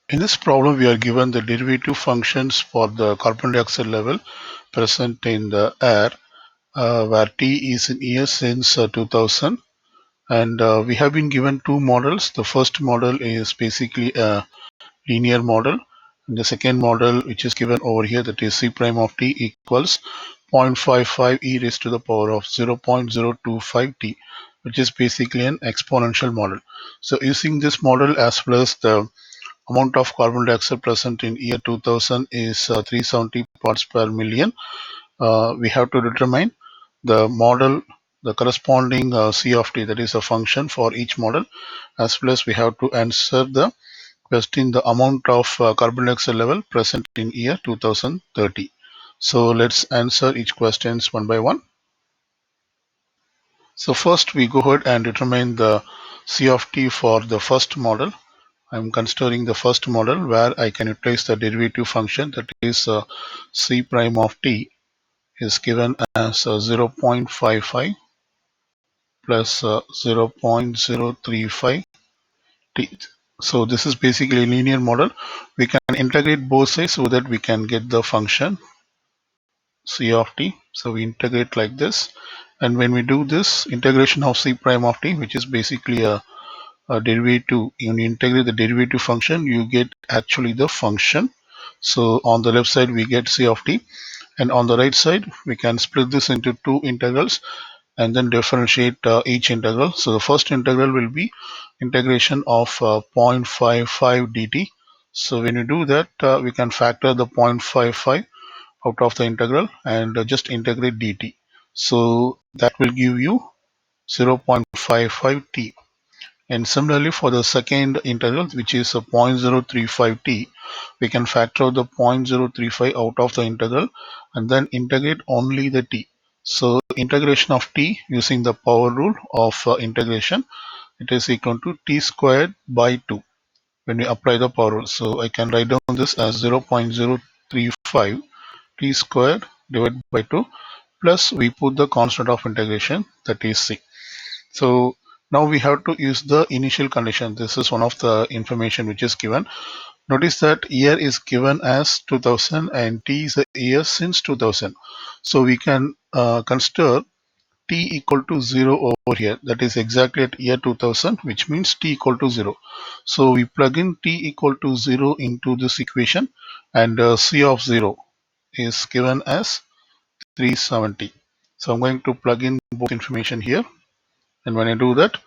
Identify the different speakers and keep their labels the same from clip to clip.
Speaker 1: In this problem, we are given the derivative functions for the carbon dioxide level present in the air, where T is in years since 2000. And we have been given two models. The first model is basically a linear model. And the second model, which is given over here, that is C prime of T equals 0.55 e raised to the power of 0.025 T, which is basically an exponential model. So using this model as well as the amount of carbon dioxide present in year 2000 is 370 parts per million. We have to determine the model, the corresponding C of t, that is a function for each model, as well as we have to answer the question, the amount of carbon dioxide level present in year 2030. So let's answer each questions one by one. So first we go ahead and determine the C of t for the first model. I'm considering the first model where I can replace the derivative function, that is C prime of t is given as 0.55 plus 0.035 t. So this is basically a linear model. We can integrate both sides so that we can get the function C of t. So we integrate like this. And when we do this integration of C prime of t, which is basically a derivative, when you integrate the derivative function, you get actually the function. So on the left side, we get C of t, and on the right side, we can split this into two integrals and then differentiate each integral. So the first integral will be integration of 0.55 dt. So when you do that, we can factor the 0.55 out of the integral and just integrate dt. So that will give you 0.55 t. And similarly for the second integral, which is a 0.035 t, we can factor out the 0.035 out of the integral and then integrate only the t. So integration of t using the power rule of integration, it is equal to t squared by 2 when we apply the power rule. So I can write down this as 0.035 t squared divided by 2, plus we put the constant of integration, that is c. So now we have to use the initial condition. This is one of the information which is given. Notice that year is given as 2000 and t is a year since 2000. So we can consider t equal to 0 over here. That is exactly at year 2000, which means t equal to 0. So we plug in t equal to 0 into this equation, and c of 0 is given as 370. So I'm going to plug in both information here. And when I do that,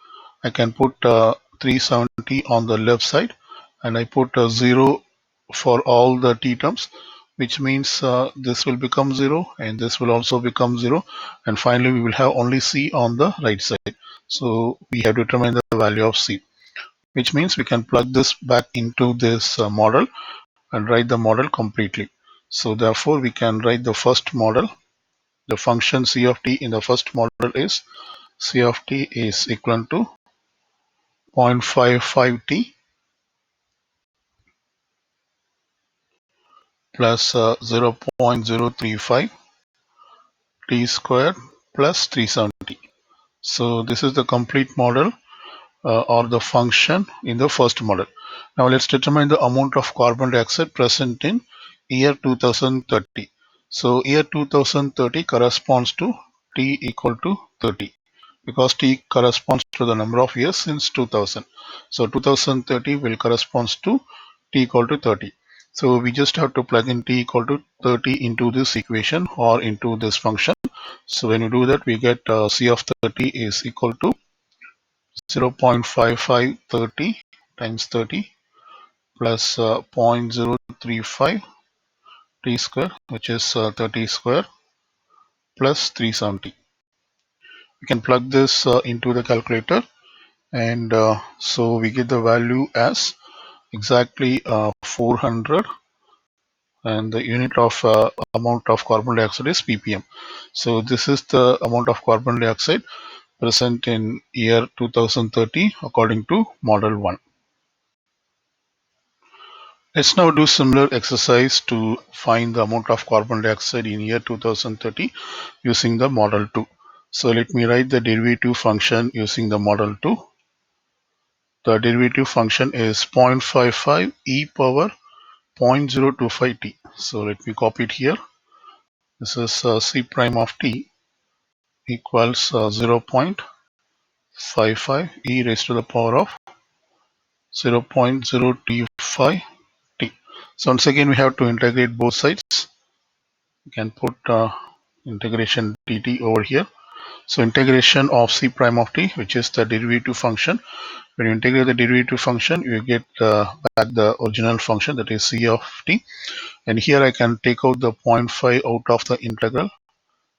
Speaker 1: I can put 370 on the left side, and I put 0 for all the t terms, which means this will become 0 and this will also become 0, and finally we will have only c on the right side. So we have determined the value of c, which means we can plug this back into this model and write the model completely. So therefore we can write the first model. The function c of t in the first model is c of t is equal to 0.55 t plus 0.035 t squared plus 370. So this is the complete model or the function in the first model. Now let's determine the amount of carbon dioxide present in year 2030. So year 2030 corresponds to t equal to 30, because t corresponds to the number of years since 2000. So 2030 will corresponds to t equal to 30. So we just have to plug in t equal to 30 into this equation or into this function. So when you do that, we get c of 30 is equal to 0.5530 times 30 plus 0.035 t square, which is 30 square, plus 370. We can plug this into the calculator, and so we get the value as exactly 400, and the unit of amount of carbon dioxide is ppm. So this is the amount of carbon dioxide present in year 2030 according to model 1. Let's now do similar exercise to find the amount of carbon dioxide in year 2030 using the model 2. So let me write the derivative function using the model 2. the derivative function is 0.55 e power 0.025 t. So let me copy it here. This is c prime of t equals 0.55 e raised to the power of 0.025 t. So once again we have to integrate both sides. You can put integration dt over here. So integration of c prime of t, which is the derivative function. When you integrate the derivative function, you get back the original function, that is c of t. And here I can take out the 0.5 out of the integral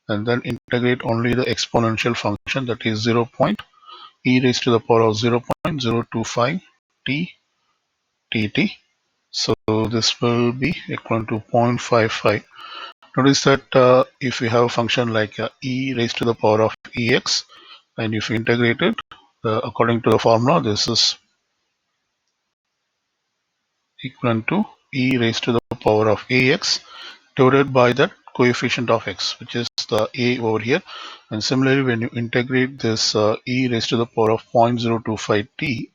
Speaker 1: and then integrate only the exponential function, that is 0. E raised to the power of 0.025 t dt. So this will be equal to 0.55. Notice that if we have a function like e raised to the power of ex, and if you integrate it according to the formula, this is equal to e raised to the power of ax divided by that coefficient of x, which is the a over here. And similarly, when you integrate this e raised to the power of 0.025 t,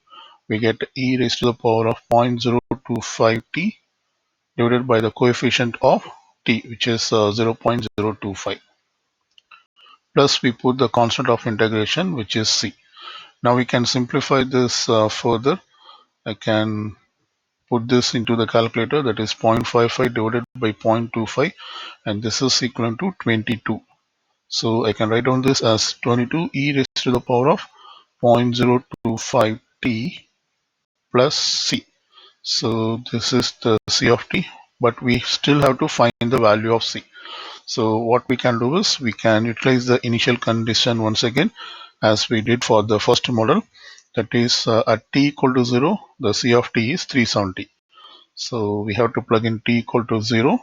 Speaker 1: we get e raised to the power of 0.025 t divided by the coefficient of t, which is 0.025. Plus we put the constant of integration, which is c. Now we can simplify this further. I can put this into the calculator, that is 0.55 divided by 0.25, and this is equal to 22. So I can write down this as 22 e raised to the power of 0.025 t plus c. So this is the c of t, but we still have to find the value of c. So what we can do is we can utilize the initial condition once again as we did for the first model. That is at t equal to 0, the c of t is 370. So we have to plug in t equal to 0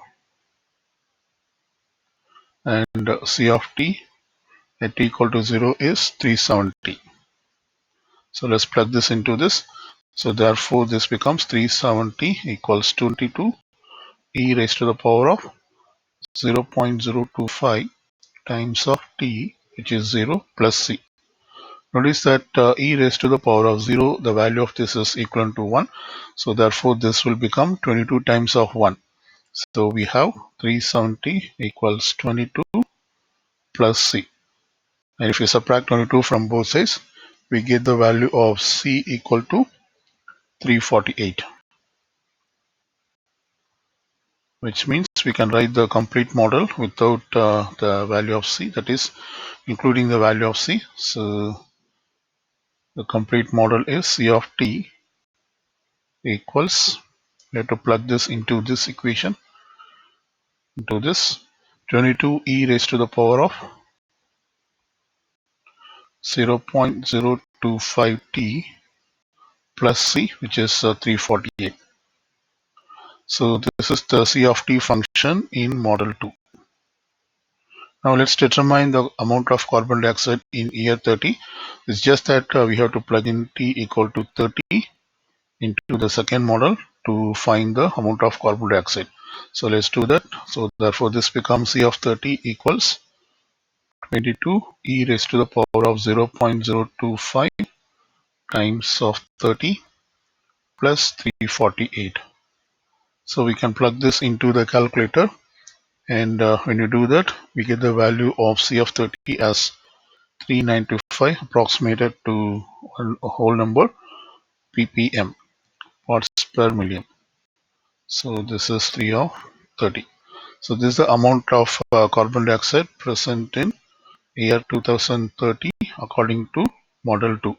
Speaker 1: and c of t at t equal to 0 is 370. So let's plug this into this. So therefore this becomes 370 equals 22 e raised to the power of 0.025 times of t, which is 0, plus c. Notice that e raised to the power of 0, the value of this is equal to 1. So therefore this will become 22 times of 1. So we have 370 equals 22 plus c. And if you subtract 22 from both sides, we get the value of c equal to 348. Which means we can write the complete model without the value of c, that is including the value of c. So the complete model is c of t equals, we have to plug this into this equation, into this 22 e raised to the power of 0.025 t plus c, which is 348. So this is the c of t function in model 2. Now let's determine the amount of carbon dioxide in year 30. It's just that we have to plug in t equal to 30 into the second model to find the amount of carbon dioxide. So let's do that. So therefore this becomes c of 30 equals 22 e raised to the power of 0.025 times of 30 plus 348. So we can plug this into the calculator, and when you do that, we get the value of c of 30 as 395 approximated to a whole number ppm, parts per million. So this is 3 of 30. So this is the amount of carbon dioxide present in year 2030 according to model 2.